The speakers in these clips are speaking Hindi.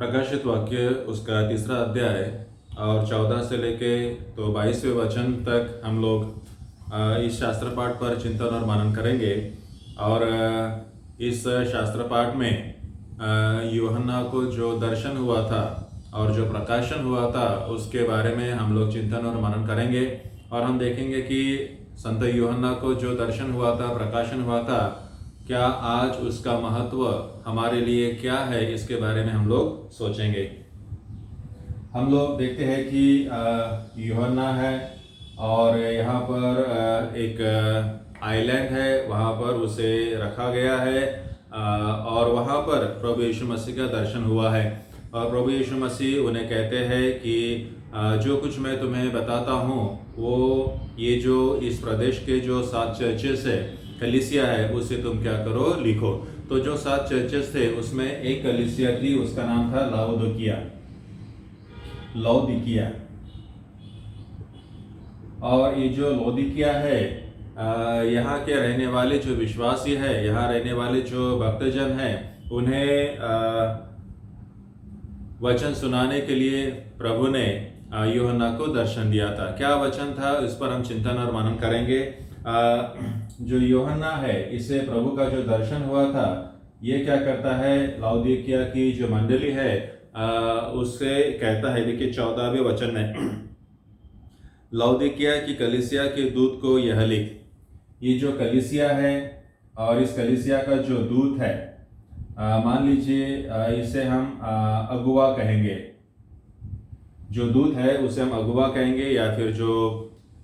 प्रकाशित वाक्य उसका 3रा अध्याय और 14 से लेके तो 22वें वचन तक हम लोग इस शास्त्र पाठ पर चिंतन और मनन करेंगे। और इस शास्त्र पाठ में यूहन्ना को जो दर्शन हुआ था और जो प्रकाशन हुआ था उसके बारे में हम लोग चिंतन और मनन करेंगे। और हम देखेंगे कि संत यूहन्ना को जो दर्शन हुआ था, प्रकाशन हुआ था, क्या आज उसका महत्व हमारे लिए क्या है, इसके बारे में हम लोग सोचेंगे। हम लोग देखते हैं कि यूहन्ना है और यहाँ पर एक आइलैंड है, वहाँ पर उसे रखा गया है और वहाँ पर प्रभु यीशु मसीह का दर्शन हुआ है। और प्रभु यीशु मसीह उन्हें कहते हैं कि जो कुछ मैं तुम्हें बताता हूँ वो ये जो इस प्रदेश के जो 7 चर्चेस है, कलीसिया है, उसे तुम क्या करो, लिखो। तो जो 7 चर्चेस थे उसमें एक कलीसिया थी, उसका नाम था लौदीकिया। और ये जो लौदीकिया है, यहाँ के रहने वाले जो विश्वासी है, यहाँ रहने वाले जो भक्तजन हैं, उन्हें वचन सुनाने के लिए प्रभु ने यूहन्ना को दर्शन दिया था। क्या वचन था, इस पर हम चिंतन और मनन करेंगे। जो यूहन्ना है, इसे प्रभु का जो दर्शन हुआ था, ये क्या करता है, लौदीकिया की जो मंडली है उससे कहता है। देखिए 14वें वचन में, लौदीकिया की कलीसिया के दूत को यह लिख। ये जो कलीसिया है और इस कलीसिया का जो दूत है, मान लीजिए इसे हम अगुवा कहेंगे। जो दूत है उसे हम अगुवा कहेंगे, या फिर जो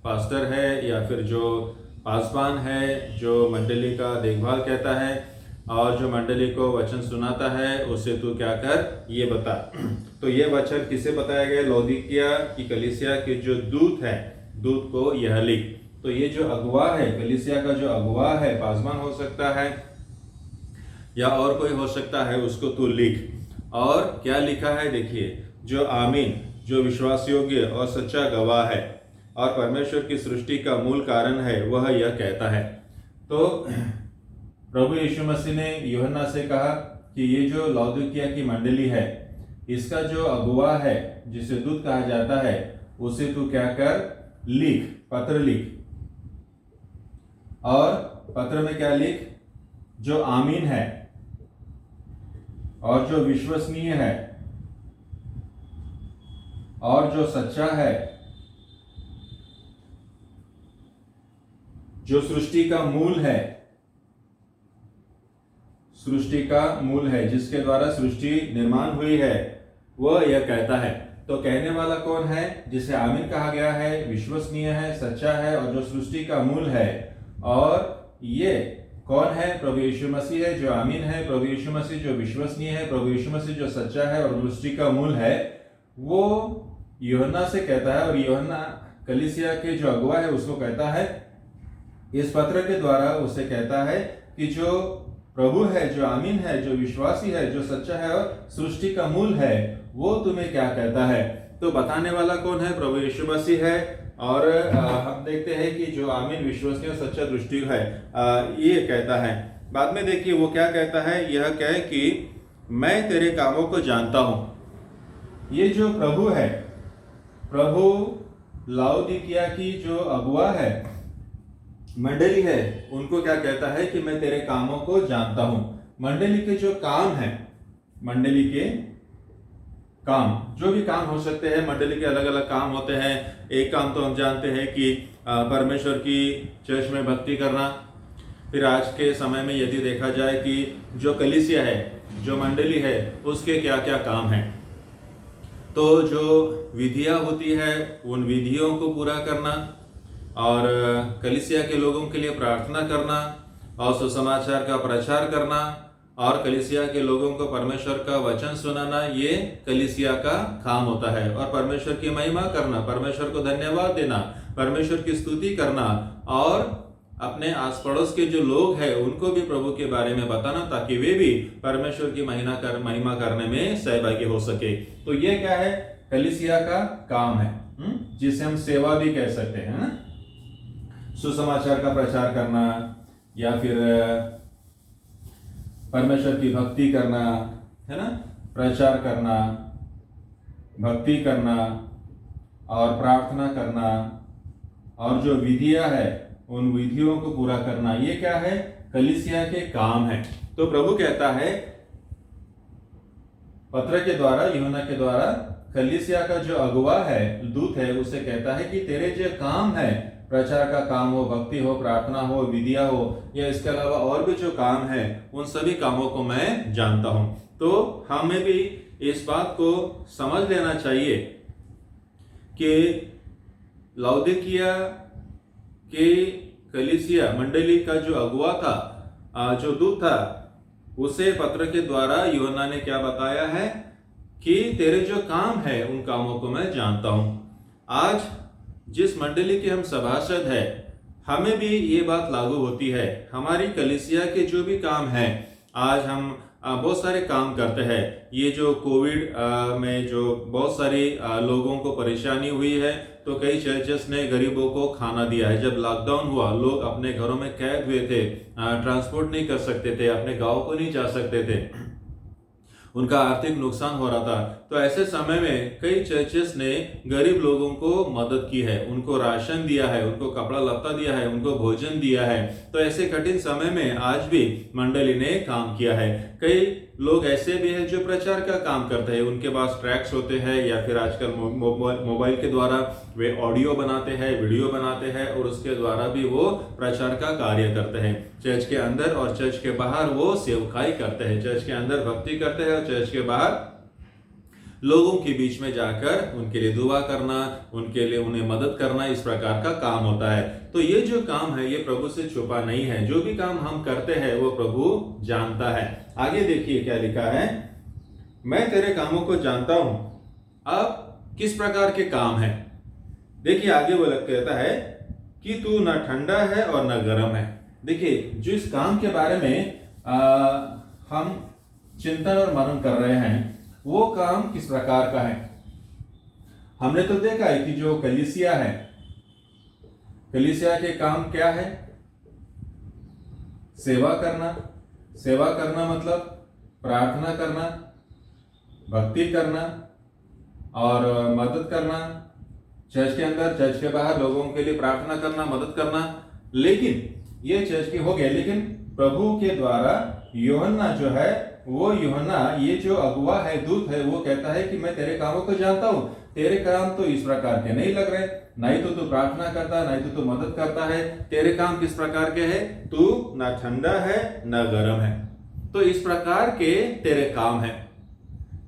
पास्टर है, या फिर जो पासवान है, जो मंडली का देखभाल कहता है और जो मंडली को वचन सुनाता है, उसे तू क्या कर, ये बता। तो ये वचन किसे बताया गया, लौदीकिया की कलीसिया के जो दूत है, दूत को यह लिख। तो ये जो अगुवा है, कलीसिया का जो अगुवा है, पासवान हो सकता है या और कोई हो सकता है, उसको तू लिख। और क्या लिखा है, देखिए, जो आमीन, जो विश्वास योग्य और सच्चा गवाह है और परमेश्वर की सृष्टि का मूल कारण है, वह यह कहता है। तो प्रभु यीशु मसीह ने यूहन्ना से कहा कि ये जो लौदीकिया की मंडली है, इसका जो अगुवा है, जिसे दूत कहा जाता है, उसे तू क्या कर, लिख, पत्र लिख। और पत्र में क्या लिख, जो आमीन है और जो विश्वसनीय है और जो सच्चा है, जो सृष्टि का मूल है, सृष्टि का मूल है, जिसके द्वारा सृष्टि निर्माण हुई है, वह यह कहता है। तो कहने वाला कौन है, जिसे आमीन कहा गया है, विश्वसनीय है, सच्चा है और जो सृष्टि का मूल है। और ये कौन है, प्रभु यीशु मसीह है जो आमीन है, प्रभु यीशु मसीह जो विश्वसनीय है, प्रभु यीशु मसीह जो सच्चा है और सृष्टि का मूल है। वो यूहन्ना से कहता है और यूहन्ना कलीसिया के जो अगुवा है उसको कहता है, इस पत्र के द्वारा उसे कहता है कि जो प्रभु है, जो आमीन है, जो विश्वासी है, जो सच्चा है और सृष्टि का मूल है, वो तुम्हें क्या कहता है। तो बताने वाला कौन है, प्रभु यीशु मसीह है। और हम देखते हैं कि जो आमीन, विश्वसनीय, सच्चा, दृष्टि है, ये कहता है। बाद में देखिए वो क्या कहता है, यह कहे कि मैं तेरे कामों को जानता हूं। ये जो प्रभु है, प्रभु लौदीकिया की जो अगुवा है, मंडली है, उनको क्या कहता है कि मैं तेरे कामों को जानता हूं। मंडली के जो काम है, मंडली के काम, जो भी काम हो सकते हैं, मंडली के अलग अलग काम होते हैं। एक काम तो हम जानते हैं कि परमेश्वर की चर्च में भक्ति करना। फिर आज के समय में यदि देखा जाए कि जो कलीसिया है, जो मंडली है, उसके क्या क्या काम हैं, तो जो विधियां होती है उन विधियों को पूरा करना और कलीसिया के लोगों के लिए प्रार्थना करना और सुसमाचार का प्रचार करना और कलीसिया के लोगों को परमेश्वर का वचन सुनाना, ये कलीसिया का काम होता है। और परमेश्वर की महिमा करना, परमेश्वर को धन्यवाद देना, परमेश्वर की स्तुति करना और अपने आस पड़ोस के जो लोग हैं उनको भी प्रभु के बारे में बताना, ताकि वे भी परमेश्वर की महिमा करने में सहभागी हो सके। तो ये क्या है, कलीसिया का काम है, जिसे हम सेवा भी कह सकते हैं ना। सुसमाचार का प्रचार करना या फिर परमेश्वर की भक्ति करना, है ना, प्रचार करना, भक्ति करना और प्रार्थना करना और जो विधियां है उन विधियों को पूरा करना, ये क्या है? कलीसिया के काम है। तो प्रभु कहता है पत्र के द्वारा, यूहन्ना के द्वारा, कलीसिया का जो अगुवा है, दूत है, उसे कहता है कि तेरे जो काम है, प्रचार का काम हो, भक्ति हो, प्रार्थना हो, विधिया हो, या इसके अलावा और भी जो काम है, उन सभी कामों को मैं जानता हूं। तो हमें भी इस बात को समझ लेना चाहिए कि लाउदिकिया के कलीसिया मंडली का जो अगुवा था, जो दूत था, उसे पत्र के द्वारा यूहन्ना ने क्या बताया है कि तेरे जो काम है उन कामों को मैं जानता हूं। आज जिस मंडली के हम सभासद है, हमें भी ये बात लागू होती है। हमारी कलीसिया के जो भी काम है, आज हम बहुत सारे काम करते हैं। ये जो कोविड में जो बहुत सारी लोगों को परेशानी हुई है, तो कई चर्चेस ने गरीबों को खाना दिया है। जब लॉकडाउन हुआ, लोग अपने घरों में कैद हुए थे, ट्रांसपोर्ट नहीं कर सकते थे, अपने गांव को नहीं जा सकते थे, उनका आर्थिक नुकसान हो रहा था। तो ऐसे समय में कई चर्चेस ने गरीब लोगों को मदद की है, उनको राशन दिया है, उनको कपड़ा लत्ता दिया है, उनको भोजन दिया है। तो ऐसे कठिन समय में आज भी मंडली ने काम किया है। कई लोग ऐसे भी हैं जो प्रचार का काम करते हैं, उनके पास ट्रैक्स होते हैं, या फिर आजकल मोबाइल के द्वारा वे ऑडियो बनाते हैं, वीडियो बनाते हैं, और उसके द्वारा भी वो प्रचार का कार्य करते हैं। चर्च के अंदर और चर्च के बाहर वो सेवकाई करते हैं, चर्च के अंदर भक्ति करते हैं और चर्च के बाहर लोगों के बीच में जाकर उनके लिए दुआ करना, उनके लिए उन्हें मदद करना, इस प्रकार का काम होता है। तो ये जो काम है ये प्रभु से छुपा नहीं है। जो भी काम हम करते हैं वो प्रभु जानता है। आगे देखिए क्या लिखा है, मैं तेरे कामों को जानता हूं। अब किस प्रकार के काम है? देखिए आगे वो कहता है कि तू न ठंडा है और न गर्म है। देखिए जिस काम के बारे में हम चिंतन और मनन कर रहे हैं, वो काम किस प्रकार का है। हमने तो देखा है कि जो कलीसिया है, कलीसिया के काम क्या है? सेवा करना। सेवा करना मतलब प्रार्थना करना, भक्ति करना और मदद करना, चर्च के अंदर चर्च के बाहर लोगों के लिए प्रार्थना करना, मदद करना। लेकिन ये चर्च के हो गए, लेकिन प्रभु के द्वारा यूहन्ना जो है, वो यूहन्ना ये जो अगुवा है, दूत है, वो कहता है कि मैं तेरे कामों को जानता हूं। तेरे काम तो इस प्रकार के नहीं लग रहे, नहीं तो तू प्रार्थना करता, नहीं तो तू मदद करता है। तेरे काम किस प्रकार के हैं? तू ना ठंडा है ना गर्म है। तो इस प्रकार के तेरे काम है,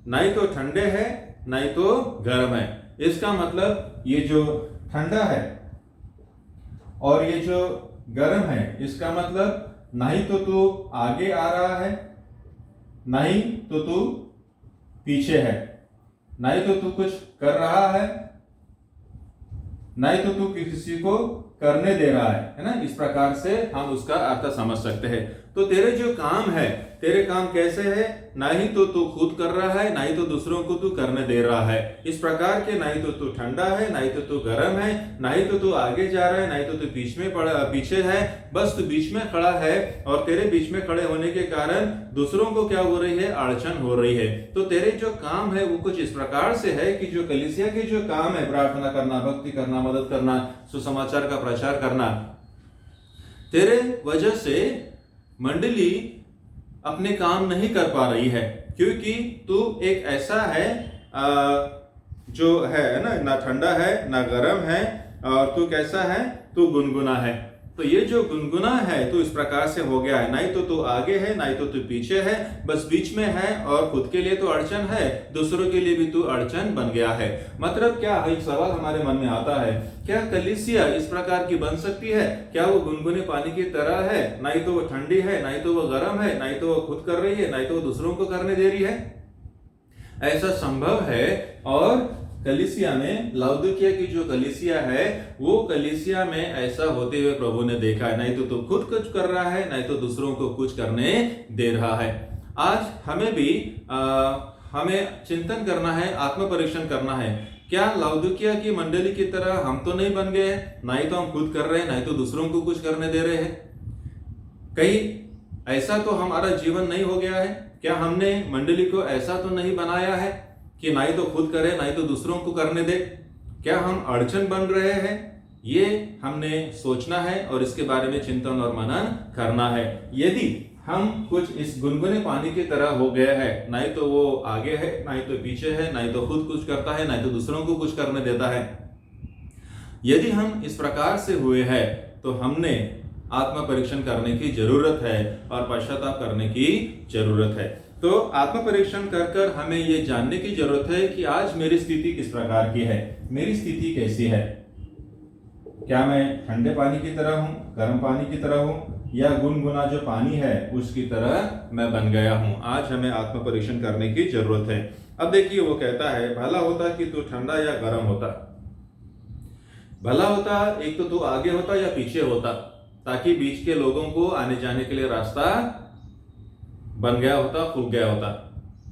नहीं तो ठंडे है नहीं तो गर्म है। इसका मतलब ये जो ठंडा है और ये जो गर्म है, इसका मतलब नहीं तो तू आगे आ रहा है, नहीं तो तू पीछे है, नहीं तो तू कुछ कर रहा है, नहीं तो तू किसी को करने दे रहा है ना। इस प्रकार से हम उसका अर्थ समझ सकते हैं। तो तेरे जो काम है, तेरे काम कैसे है? नहीं तो तू खुद कर रहा है, नहीं तो दूसरों को तू करने दे रहा है। इस प्रकार के नहीं तो तू ठंडा है, नहीं तो तू गर्म है, नहीं तो तू आगे जा रहा है, नहीं तो तू पीछे है, बस तू बीच में खड़ा है। और तेरे बीच में खड़े होने के कारण दूसरों को क्या हो रही है? अड़चन हो रही है। तो तेरे जो काम है वो कुछ इस प्रकार से है कि जो कलीसिया के जो काम है, प्रार्थना करना, भक्ति करना, मदद करना, सुसमाचार का प्रचार करना, तेरे वजह से मंडली अपने काम नहीं कर पा रही है, क्योंकि तू एक ऐसा है जो है ना ठंडा है ना गर्म है, और तू कैसा है? तू गुनगुना है। तो ये जो गुनगुना है तो इस प्रकार से हो गया है, नहीं तो तू आगे है, नहीं तो तू पीछे है, बस बीच में है। और खुद के लिए तो अड़चन है, दूसरों के लिए भी तू अड़चन बन गया है। मतलब क्या? एक सवाल हमारे मन में आता है, क्या कलीसिया इस प्रकार की बन सकती है? क्या वो गुनगुने पानी की तरह है? नहीं तो वो ठंडी है, नहीं तो वो गर्म है, नहीं तो वो खुद कर रही है, नहीं तो वो दूसरों को करने दे रही है। ऐसा संभव है। और कलीसिया में, लाउदिकिया की जो कलीसिया है, वो कलीसिया में ऐसा होते हुए प्रभु ने देखा है। नहीं तो खुद कुछ कर रहा है, नहीं तो दूसरों को कुछ करने दे रहा है। आज हमें भी हमें चिंतन करना है, आत्म परीक्षण करना है। क्या लाउदिकिया की मंडली की तरह हम तो नहीं बन गए? नहीं तो हम खुद कर रहे हैं, नहीं तो दूसरों को कुछ करने दे रहे हैं। कहीं ऐसा तो हमारा जीवन नहीं हो गया है? क्या हमने मंडली को ऐसा तो नहीं बनाया है कि ना ही तो खुद करे ना ही तो दूसरों को करने दे? क्या हम अड़चन बन रहे हैं? ये हमने सोचना है और इसके बारे में चिंतन और मनन करना है। यदि हम कुछ इस गुनगुने पानी की तरह हो गए हैं, ना ही तो वो आगे है ना ही तो पीछे है, ना ही तो खुद कुछ करता है ना ही तो दूसरों को कुछ करने देता है, यदि हम इस प्रकार से हुए हैं तो हमने आत्म परीक्षण करने की जरूरत है और पश्चाताप करने की जरूरत है। तो आत्म परीक्षण कर कर हमें ये जानने की जरूरत है कि आज मेरी स्थिति किस प्रकार की है, मेरी स्थिति कैसी है। क्या मैं ठंडे पानी की तरह हूं, गर्म पानी की तरह हूं, या गुनगुना जो पानी है उसकी तरह मैं बन गया हूं? आज हमें आत्म परीक्षण करने की जरूरत है। अब देखिए, वो कहता है भला होता कि तू ठंडा या गर्म होता। भला होता एक तो तू आगे होता या पीछे होता, ताकि बीच के लोगों को आने जाने के लिए रास्ता बन गया होता, खुल गया होता।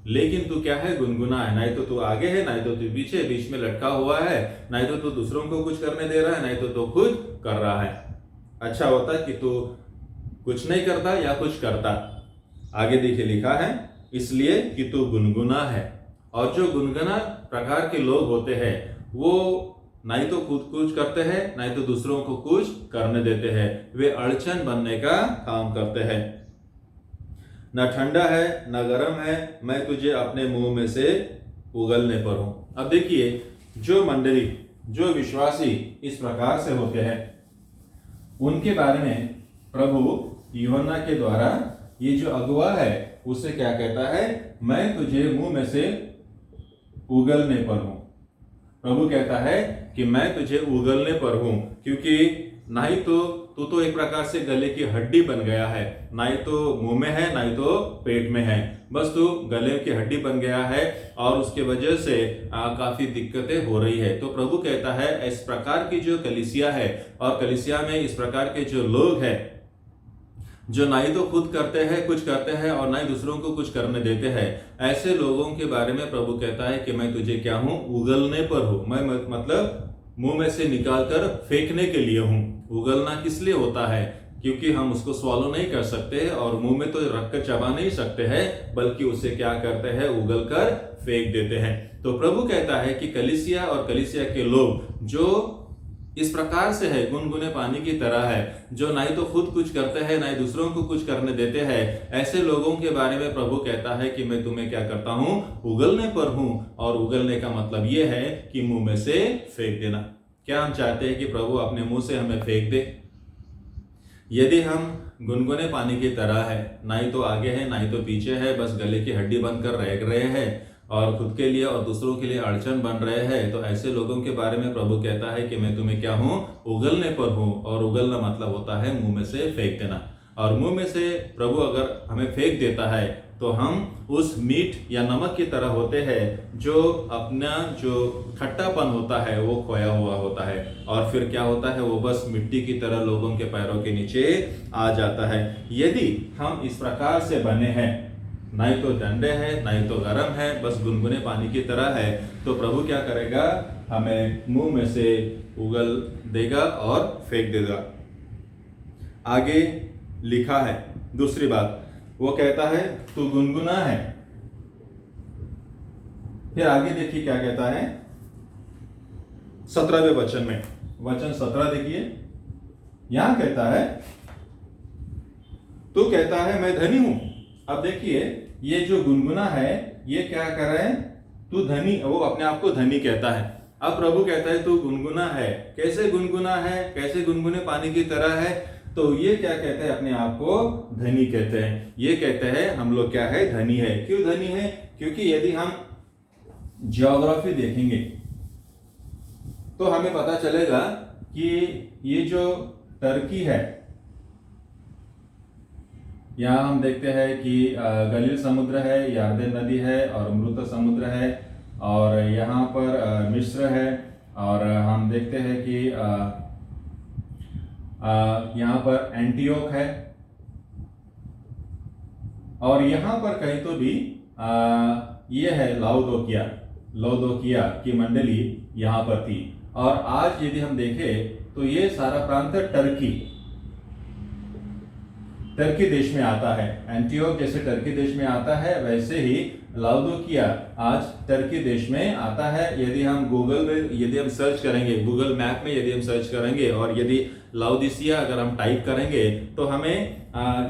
लेकिन तू क्या है, गुनगुना है। ना ही तो तू आगे है ना ही तो तू पीछे, बीच में लटका हुआ है। ना ही तो तू दूसरों को कुछ करने दे रहा है ना ही तो तू खुद कर रहा है। अच्छा होता कि तू कुछ नहीं करता या कुछ करता। आगे देखिए लिखा है, इसलिए कि तू गुनगुना है। और जो गुनगुना प्रकार के लोग होते हैं वो ना ही तो खुद कुछ करते हैं ना ही तो दूसरों को कुछ करने देते हैं। वे अड़चन बनने का काम करते हैं। न ठंडा है न गर्म है, मैं तुझे अपने मुंह में से उगलने पर हूं। अब देखिए, जो मंडली, जो विश्वासी इस प्रकार से होते हैं उनके बारे में प्रभु यूहन्ना के द्वारा ये जो अगुआ है उससे क्या कहता है, मैं तुझे मुंह में से उगलने पर हूं। प्रभु कहता है कि मैं तुझे उगलने पर हूं, क्योंकि ना ही तो तू तो एक प्रकार से गले की हड्डी बन गया है, ना ही तो मुंह में है ना ही तो पेट में है, बस तू गले की हड्डी बन गया है और उसके वजह से काफी दिक्कतें हो रही है। तो प्रभु कहता है इस प्रकार की जो कलीसिया है और कलीसिया में इस प्रकार के जो लोग हैं जो ना ही तो खुद करते हैं कुछ करते हैं और ना ही दूसरों को कुछ करने देते हैं, ऐसे लोगों के बारे में प्रभु कहता है कि मैं तुझे क्या हूं, उगलने पर हूं। मैं मतलब मुंह में से निकाल कर फेंकने के लिए हूं। उगलना किस लिए होता है, क्योंकि हम उसको स्वॉलो नहीं कर सकते और मुंह में तो रख कर चबा नहीं सकते हैं, बल्कि उसे क्या करते हैं, उगल कर फेंक देते हैं। तो प्रभु कहता है कि कलीसिया और कलीसिया के लोग जो इस प्रकार से है, गुनगुने पानी की तरह है, जो ना ही तो खुद कुछ करते हैं ना ही दूसरों को कुछ करने देते हैं, ऐसे लोगों के बारे में प्रभु कहता है कि मैं तुम्हें क्या करता हूं, उगलने पर हूं। और उगलने का मतलब यह है कि मुंह में से फेंक देना। क्या हम चाहते हैं कि प्रभु अपने मुंह से हमें फेंक दे? यदि हम गुनगुने पानी की तरह है, ना ही तो आगे है ना ही तो पीछे है, बस गले की हड्डी बनकर रह रहे हैं और खुद के लिए और दूसरों के लिए अड़चन बन रहे हैं, तो ऐसे लोगों के बारे में प्रभु कहता है कि मैं तुम्हें क्या हूं, उगलने पर हूं। और उगलना मतलब होता है मुंह में से फेंक देना। और मुंह में से प्रभु अगर हमें फेंक देता है तो हम उस मीठ या नमक की तरह होते हैं जो अपना जो खट्टापन होता है वो खोया हुआ होता है, और फिर क्या होता है, वो बस मिट्टी की तरह लोगों के पैरों के नीचे आ जाता है। यदि हम इस प्रकार से बने हैं, ना ही तो ठंडे है ना ही तो गर्म है, बस गुनगुने पानी की तरह है, तो प्रभु क्या करेगा, हमें मुंह में से उगल देगा और फेंक देगा। आगे लिखा है दूसरी बात, वो कहता है तू गुनगुना है। फिर आगे देखिए क्या कहता है 17वें वचन में, वचन 17 देखिए, यहां कहता है तू कहता है मैं धनी हूं। अब देखिए, ये जो गुनगुना है ये क्या कर रहा है, तू धनी, वो अपने आप को धनी कहता है। अब प्रभु कहता है तू गुनगुना है। कैसे गुनगुना है, कैसे गुनगुने पानी की तरह है? तो ये क्या कहते हैं, अपने आप को धनी कहते हैं। ये कहते हैं हम लोग क्या है, धनी है। क्यों धनी है? क्योंकि यदि हम ज्योग्राफी देखेंगे तो हमें पता चलेगा कि ये जो टर्की है, यहाँ हम देखते हैं कि गलील समुद्र है, यरदन नदी है और मृत समुद्र है, और यहाँ पर मिस्र है, और हम देखते हैं कि यहाँ पर एंटियोक है, और यहाँ पर कहीं तो भी ये है लौदोकिया की मंडली यहाँ पर थी। और आज यदि हम देखें तो ये सारा प्रांत टर्की देश में आता है। एंटियोक जैसे टर्की देश में आता है, वैसे ही लाउदोकिया आज टर्की देश में आता है। यदि हम गूगल में यदि हम सर्च करेंगे, गूगल मैप में यदि हम सर्च करेंगे और यदि लाउदीसिया अगर हम टाइप करेंगे तो हमें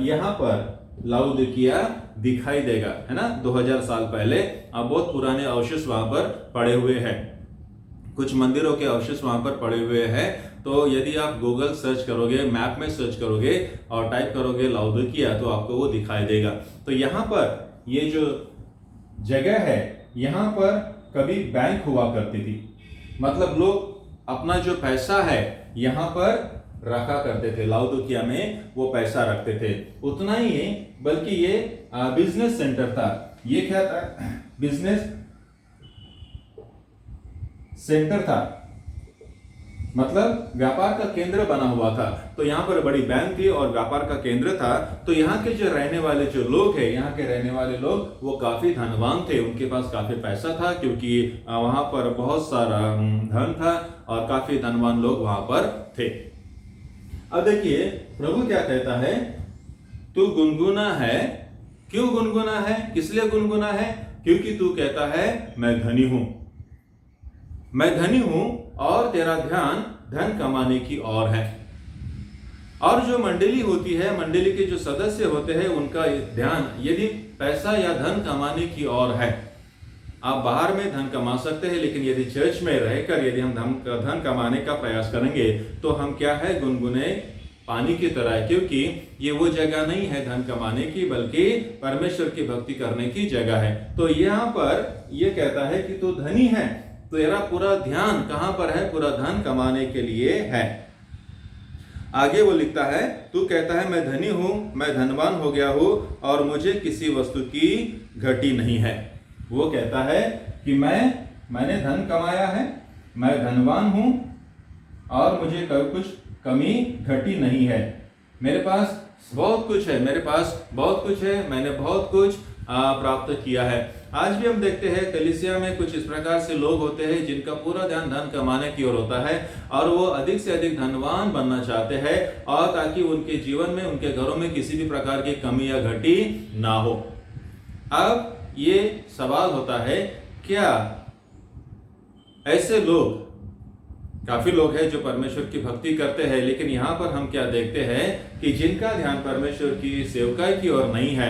यहाँ पर लाउदोकिया दिखाई देगा, है ना। 2000 साल पहले अब बहुत पुराने अवशेष वहां पर पड़े हुए हैं, कुछ मंदिरों के अवशेष वहां पर पड़े हुए हैं। तो यदि आप गूगल सर्च करोगे, मैप में सर्च करोगे और टाइप करोगे लाउदोकिया तो आपको वो दिखाई देगा। तो यहाँ पर ये जो जगह है, यहाँ पर कभी बैंक हुआ करती थी, मतलब लोग अपना जो पैसा है यहाँ पर रखा करते थे। लाउदोकिया में वो पैसा रखते थे। उतना ही बल्कि ये बिजनेस सेंटर था। ये क्या था? बिजनेस सेंटर था, मतलब व्यापार का केंद्र बना हुआ था। तो यहाँ पर बड़ी बैंक थी और व्यापार का केंद्र था। तो यहाँ के जो रहने वाले जो लोग हैं, यहाँ के रहने वाले लोग वो काफी धनवान थे, उनके पास काफी पैसा था, क्योंकि वहां पर बहुत सारा धन था और काफी धनवान लोग वहां पर थे। अब देखिए प्रभु क्या कहता है, तू गुनगुना है। क्यों गुनगुना है? किस लिए गुनगुना है? क्योंकि तू कहता है मैं धनी हूं, मैं धनी हूं और तेरा ध्यान धन कमाने की ओर है। और जो मंडली होती है, मंडली के जो सदस्य होते हैं, उनका ध्यान यदि पैसा या धन कमाने की ओर है। आप बाहर में धन कमा सकते हैं, लेकिन यदि चर्च में रहकर यदि हम धन कमाने का प्रयास करेंगे तो हम क्या है, गुनगुने पानी की तरह है, क्योंकि ये वो जगह नहीं है धन कमाने की, बल्कि परमेश्वर की भक्ति करने की जगह है। तो यहाँ पर ये कहता है कि तू धनी है, तेरा पूरा ध्यान कहां पर है? पूरा धन कमाने के लिए है। आगे वो लिखता है, तू कहता है मैं धनी हूं, मैं धनवान हो गया हूं और मुझे किसी वस्तु की घटी नहीं है। वो कहता है कि मैंने धन कमाया है, मैं धनवान हूं और मुझे कुछ कमी घटी नहीं है। मेरे पास बहुत कुछ है, मेरे पास बहुत कुछ है, मैंने बहुत कुछ प्राप्त किया है। आज भी हम देखते हैं कलीसिया में कुछ इस प्रकार से लोग होते हैं जिनका पूरा ध्यान धन कमाने की ओर होता है और वो अधिक से अधिक धनवान बनना चाहते हैं, और ताकि उनके जीवन में, उनके घरों में किसी भी प्रकार की कमी या घटी ना हो। अब ये सवाल होता है, क्या ऐसे लोग, काफी लोग हैं जो परमेश्वर की भक्ति करते हैं, लेकिन यहाँ पर हम क्या देखते हैं कि जिनका ध्यान परमेश्वर की सेवकाई की ओर नहीं है,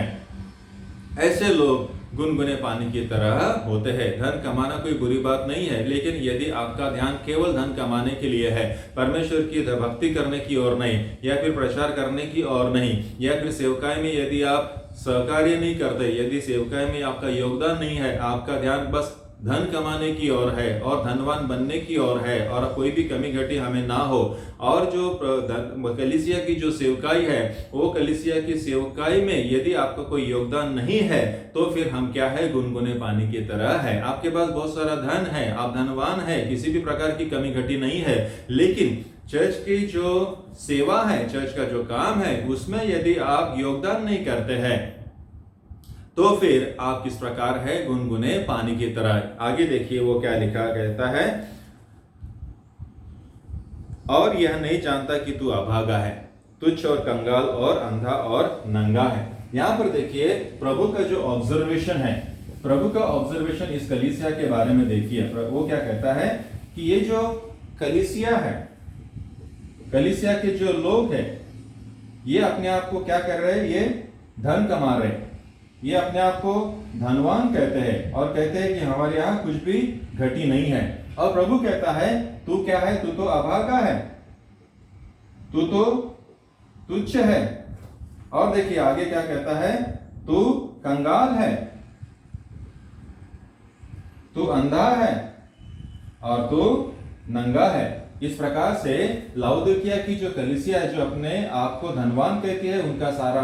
ऐसे लोग गुनगुने पानी की तरह होते हैं। धन कमाना कोई बुरी बात नहीं है, लेकिन यदि आपका ध्यान केवल धन कमाने के लिए है, परमेश्वर की भक्ति करने की ओर नहीं, या फिर प्रचार करने की ओर नहीं, या फिर सेवकाई में यदि आप सहकार्य नहीं करते, यदि सेवकाई में आपका योगदान नहीं है, आपका ध्यान बस धन कमाने की ओर है और धनवान बनने की ओर है और कोई भी कमी घटी हमें ना हो, और जो कलीसिया की जो सेवकाई है, वो कलीसिया की सेवकाई में यदि आपका कोई योगदान नहीं है, तो फिर हम क्या है, गुनगुने पानी की तरह है। आपके पास बहुत सारा धन है, आप धनवान है, किसी भी प्रकार की कमी घटी नहीं है, लेकिन चर्च की जो सेवा है, चर्च का जो काम है, उसमें यदि आप योगदान नहीं करते हैं, तो फिर आप किस प्रकार है, गुनगुने पानी की तरह। आगे देखिए वो क्या लिखा कहता है, और यह नहीं जानता कि तू अभागा है, तुच्छ और कंगाल और अंधा और नंगा है। यहां पर देखिए प्रभु का जो ऑब्जर्वेशन है, प्रभु का ऑब्जर्वेशन इस कलीसिया के बारे में देखिए। वो क्या कहता है कि ये जो कलीसिया है, कलीसिया के जो लोग हैं, ये अपने आप को क्या कर रहे हैं, ये धन कमा रहे हैं, ये अपने आप को धनवान कहते हैं और कहते हैं कि हमारे यहाँ कुछ भी घटी नहीं है। और प्रभु कहता है तू क्या है, तू तो अभागा है, तू तो तुच्छ है। और देखिए आगे क्या कहता है, तू कंगाल है, तू अंधा है और तू नंगा है। इस प्रकार से लाउदोकिया की जो कलीसिया है, जो अपने आप को धनवान कहती है, उनका सारा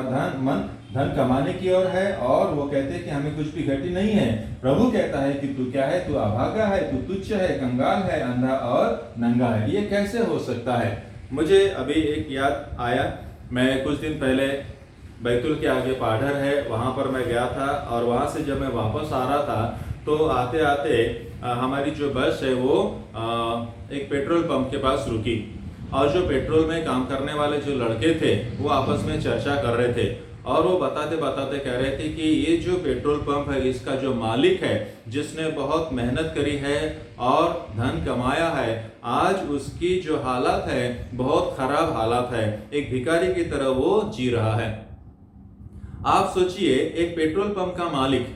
धन कमाने की ओर है और वो कहते हैं कि हमें कुछ भी घटी नहीं है। प्रभु कहता है कि तू क्या है, तू अभागा है, तू तुच्छ है, कंगाल है, अंधा और नंगा है। ये कैसे हो सकता है? मुझे अभी एक याद आया, मैं कुछ दिन पहले बैतुल के आगे पाढ़र है, वहां पर मैं गया था और वहां से जब मैं वापस आ रहा था तो आते आते हमारी जो बस है वो एक पेट्रोल पंप के पास रुकी। और जो पेट्रोल में काम करने वाले जो लड़के थे वो आपस में चर्चा कर रहे थे और वो बताते बताते कह रहे थे कि ये जो पेट्रोल पंप है इसका जो मालिक है, जिसने बहुत मेहनत करी है और धन कमाया है, आज उसकी जो हालत है बहुत खराब हालत है। एक भिखारी की तरह वो जी रहा है। आप सोचिए, एक पेट्रोल पंप का मालिक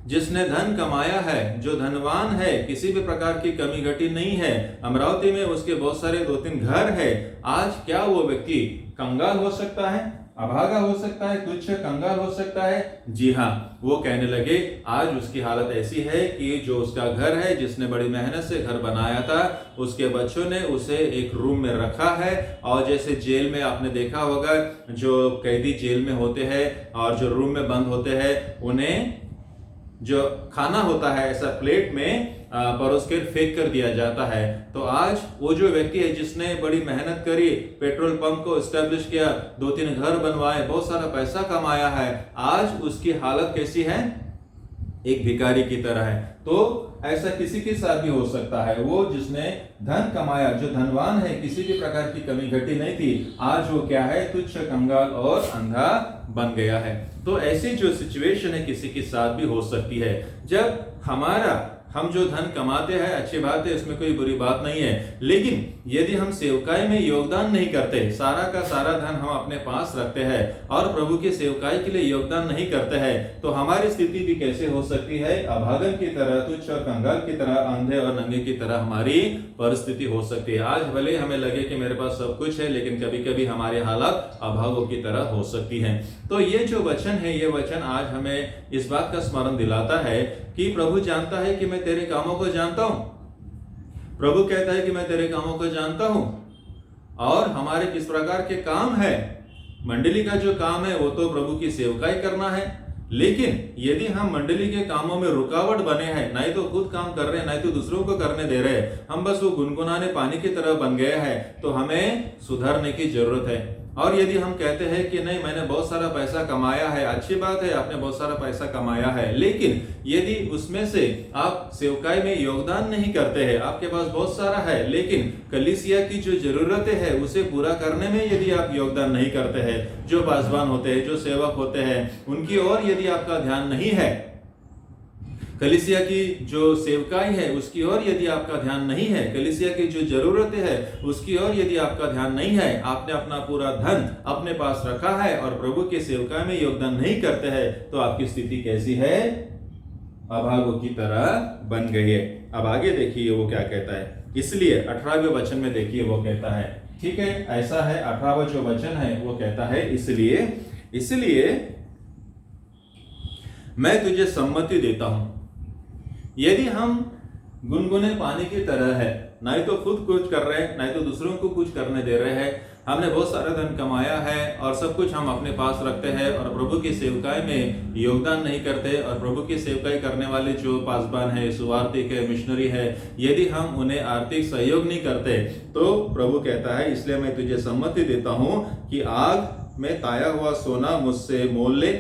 जिसने धन कमाया है, जो धनवान है, किसी भी प्रकार की कमी घटी नहीं है, अमरावती में उसके बहुत सारे 2-3 घर है, आज क्या वो व्यक्ति कंगाल हो सकता है, अभागा हो सकता है, तुच्छ कंगाल हो सकता है? जी हाँ, वो कहने लगे आज उसकी हालत ऐसी है कि जो उसका घर है, जिसने बड़ी मेहनत से घर बनाया था, उसके बच्चों ने उसे एक रूम में रखा है। और जैसे जेल में आपने देखा होगा, जो कैदी जेल में होते हैं और जो रूम में बंद होते हैं, उन्हें जो खाना होता है ऐसा प्लेट में परोस कर फेंक कर दिया जाता है। तो आज वो जो व्यक्ति है जिसने बड़ी मेहनत करी, पेट्रोल पंप को एस्टेब्लिश किया, 2-3 घर बनवाए, बहुत सारा पैसा कमाया है, आज उसकी हालत कैसी है? एक भिखारी की तरह है। तो ऐसा किसी के साथ भी हो सकता है। वो जिसने धन कमाया, जो धनवान है, किसी भी प्रकार की कमी घटी नहीं थी, आज वो क्या है? तुच्छ, कंगाल और अंधा बन गया है। तो ऐसी जो सिचुएशन है किसी के साथ भी हो सकती है। जब हम जो धन कमाते हैं, अच्छी बात है, इसमें कोई बुरी बात नहीं है, लेकिन यदि हम सेवकाई में योगदान नहीं करते, सारा का सारा धन हम अपने पास रखते हैं और प्रभु की सेवकाई के लिए योगदान नहीं करते हैं, तो हमारी स्थिति भी कैसे हो सकती है? अभागन की तरह, तुच्छ और कंगाल की तरह, अंधे और नंगे की तरह हमारी परिस्थिति हो सकती है। आज भले हमें लगे कि मेरे पास सब कुछ है, लेकिन कभी कभी हमारी हालत अभागों की तरह हो सकती है। तो ये जो वचन है, ये वचन आज हमें इस बात का स्मरण दिलाता है कि प्रभु जानता है कि मैं तेरे कामों को जानता हूं। प्रभु कहता है कि मैं तेरे कामों को जानता हूं और हमारे किस प्रकार के काम है। मंडली का जो काम है वो तो प्रभु की सेवकाई करना है, लेकिन यदि हम मंडली के कामों में रुकावट बने हैं, नहीं तो खुद काम कर रहे हैं, नहीं तो दूसरों को करने दे रहे हैं, हम बस वो गुनगुनाने पानी की तरह बन गए हैं, तो हमें सुधारने की जरूरत है। और यदि हम कहते हैं कि नहीं, मैंने बहुत सारा पैसा कमाया है, अच्छी बात है, आपने बहुत सारा पैसा कमाया है, लेकिन यदि उसमें से आप सेवकाई में योगदान नहीं करते हैं, आपके पास बहुत सारा है, लेकिन कलीसिया की जो जरूरतें हैं उसे पूरा करने में यदि आप योगदान नहीं करते हैं, जो पासवान होते हैं, जो सेवक होते हैं, उनकी ओर यदि आपका ध्यान नहीं है, कलीसिया की जो सेवकाई है उसकी ओर यदि आपका ध्यान नहीं है, कलीसिया की जो जरूरतें हैं उसकी ओर यदि आपका ध्यान नहीं है, आपने अपना पूरा धन अपने पास रखा है और प्रभु के सेवकाई में योगदान नहीं करते हैं, तो आपकी स्थिति कैसी है? अभागों की तरह बन गई है। अब आगे देखिए वो क्या कहता है। इसलिए 18वें वचन में देखिए वो कहता है, ठीक है, ऐसा है, 18वां जो वचन है वो कहता है, इसलिए मैं तुझे सम्मति देता हूं। यदि हम गुनगुने पानी की तरह है, नहीं तो खुद कुछ कर रहे हैं, नहीं तो दूसरों को कुछ करने दे रहे हैं, हमने बहुत सारा धन कमाया है और सब कुछ हम अपने पास रखते हैं और प्रभु की सेवकाई में योगदान नहीं करते, और प्रभु की सेवकाई करने वाले जो पासबान है, सुवार्तिक है, मिशनरी है, यदि हम उन्हें आर्थिक सहयोग नहीं करते, तो प्रभु कहता है इसलिए मैं तुझे सम्मति देता हूं कि आग में ताया हुआ सोना मुझसे मोल ले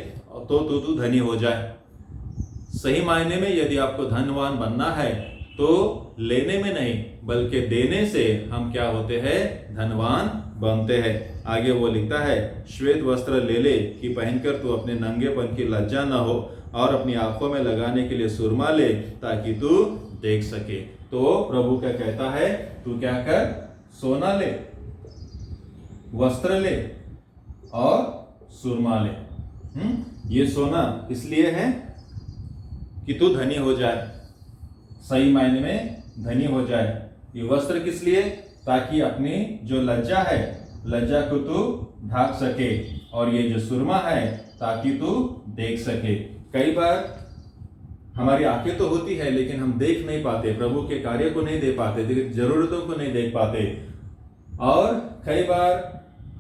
तो तू धनी हो जाए। सही मायने में यदि आपको धनवान बनना है तो लेने में नहीं बल्कि देने से हम क्या होते हैं? धनवान बनते हैं। आगे वो लिखता है, श्वेत वस्त्र ले ले कि पहनकर तू अपने नंगेपन की लज्जा न हो, और अपनी आंखों में लगाने के लिए सुरमा ले ताकि तू देख सके। तो प्रभु क्या कहता है? तू क्या कर? सोना ले, वस्त्र ले और सुरमा ले। ये सोना इसलिए है कि तू धनी हो जाए, सही मायने में धनी हो जाए। ये वस्त्र किस लिए? ताकि अपनी जो लज्जा है, लज्जा को तू ढाक सके, और ये जो सुरमा है ताकि तू देख सके। कई बार हमारी आंखें तो होती है लेकिन हम देख नहीं पाते, प्रभु के कार्य को नहीं दे पाते, जरूरतों को नहीं देख पाते, और कई बार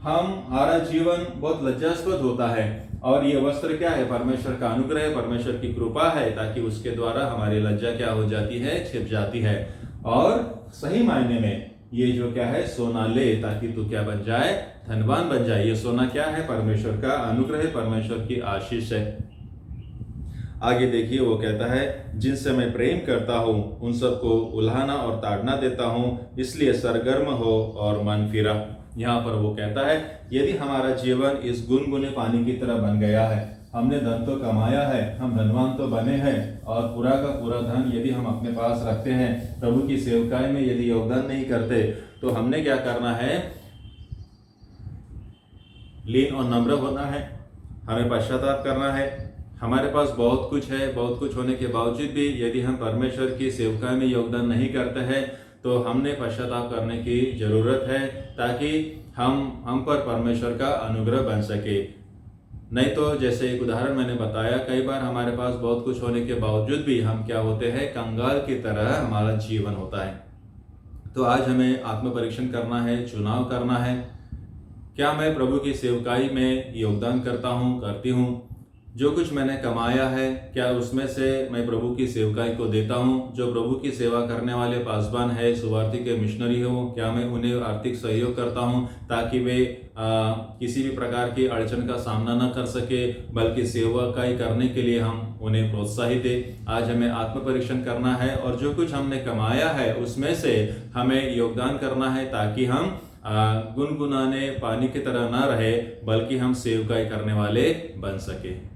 हमारा जीवन बहुत लज्जास्पद होता है, और ये वस्त्र क्या है? परमेश्वर का अनुग्रह है, परमेश्वर की कृपा है, ताकि उसके द्वारा हमारी लज्जा क्या हो जाती है? छिप जाती है। और सही मायने में ये जो क्या है? सोना ले ताकि तू क्या बन जाए? धनवान बन जाए। ये सोना क्या है? परमेश्वर का अनुग्रह है, परमेश्वर की आशीष है। आगे देखिए वो कहता है, जिनसे मैं प्रेम करता हूँ उन सबको उल्हाना और ताड़ना देता हूँ, इसलिए सरगर्म हो और मन फिरा। यहाँ पर वो कहता है, यदि हमारा जीवन इस गुनगुने पानी की तरह बन गया है, हमने धन तो कमाया है, हम धनवान तो बने हैं, और पूरा का पूरा धन यदि हम अपने पास रखते हैं, प्रभु की सेवकाई में यदि योगदान नहीं करते, तो हमने क्या करना है? लीन और नम्र होना है, हमें पश्चाताप करना है। हमारे पास बहुत कुछ है, बहुत कुछ होने के बावजूद भी यदि हम परमेश्वर की सेवकाई में योगदान नहीं करते हैं, तो हमने पश्चाताप करने की जरूरत है, ताकि हम पर परमेश्वर का अनुग्रह बन सके। नहीं तो जैसे एक उदाहरण मैंने बताया, कई बार हमारे पास बहुत कुछ होने के बावजूद भी हम क्या होते हैं? कंगाल की तरह हमारा जीवन होता है। तो आज हमें आत्म परीक्षण करना है, चुनाव करना है। क्या मैं प्रभु की सेवकाई में योगदान करता हूँ, करती हूँ? जो कुछ मैंने कमाया है, क्या उसमें से मैं प्रभु की सेवकाई को देता हूँ? जो प्रभु की सेवा करने वाले पासवान है, सुवार्थी के मिशनरी हो, क्या मैं उन्हें आर्थिक सहयोग करता हूँ ताकि वे किसी भी प्रकार की अड़चन का सामना न कर सके, बल्कि सेवकाई करने के लिए हम उन्हें प्रोत्साहित दें। आज हमें आत्म परीक्षण करना है और जो कुछ हमने कमाया है उसमें से हमें योगदान करना है, ताकि हम गुनगुनाने पानी की तरह न रहे, बल्कि हम सेवकाई करने वाले बन सके।